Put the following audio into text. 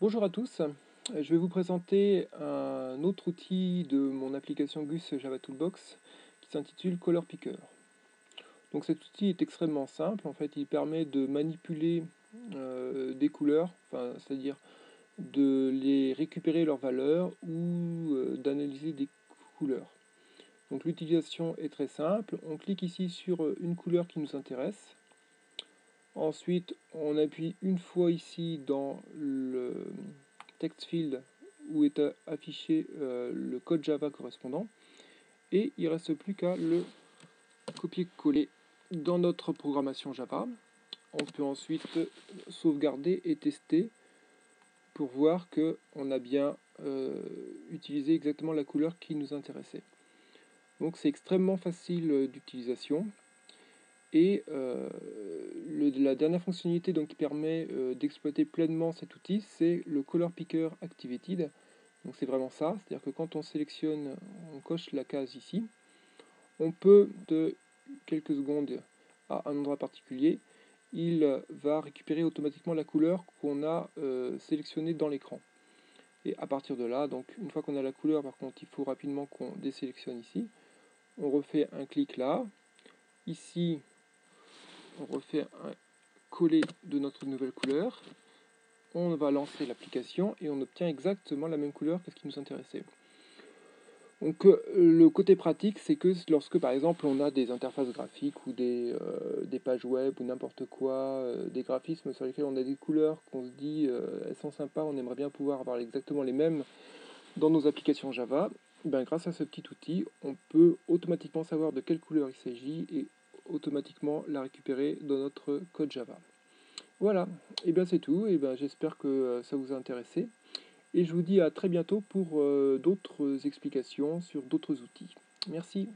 Bonjour à tous, je vais vous présenter un autre outil de mon application Gus Java Toolbox qui s'intitule Color Picker. Donc cet outil est extrêmement simple, en fait il permet de manipuler des couleurs, c'est-à-dire de les récupérer leurs valeurs ou d'analyser des couleurs. Donc l'utilisation est très simple, on clique ici sur une couleur qui nous intéresse. Ensuite, on appuie une fois ici dans le text field où est affiché le code Java correspondant et il ne reste plus qu'à le copier-coller dans notre programmation Java. On peut ensuite sauvegarder et tester pour voir qu'on a bien utilisé exactement la couleur qui nous intéressait. Donc c'est extrêmement facile d'utilisation. Et la dernière fonctionnalité donc, qui permet d'exploiter pleinement cet outil, c'est le Color Picker Activated. Donc c'est vraiment ça, c'est-à-dire que quand on sélectionne, on coche la case ici, on peut de quelques secondes à un endroit particulier, il va récupérer automatiquement la couleur qu'on a sélectionnée dans l'écran. Et à partir de là, donc une fois qu'on a la couleur, par contre, il faut rapidement qu'on désélectionne ici. On refait un clic là. Ici, on refait un coller de notre nouvelle couleur. On va lancer l'application et on obtient exactement la même couleur que ce qui nous intéressait. Donc le côté pratique, c'est que lorsque par exemple on a des interfaces graphiques ou des pages web ou n'importe quoi, des graphismes sur lesquels on a des couleurs qu'on se dit elles sont sympas, on aimerait bien pouvoir avoir exactement les mêmes dans nos applications Java, ben, grâce à ce petit outil, on peut automatiquement savoir de quelle couleur il s'agit et automatiquement la récupérer dans notre code Java. Voilà, et bien c'est tout, et bien j'espère que ça vous a intéressé. Et je vous dis à très bientôt pour d'autres explications sur d'autres outils. Merci.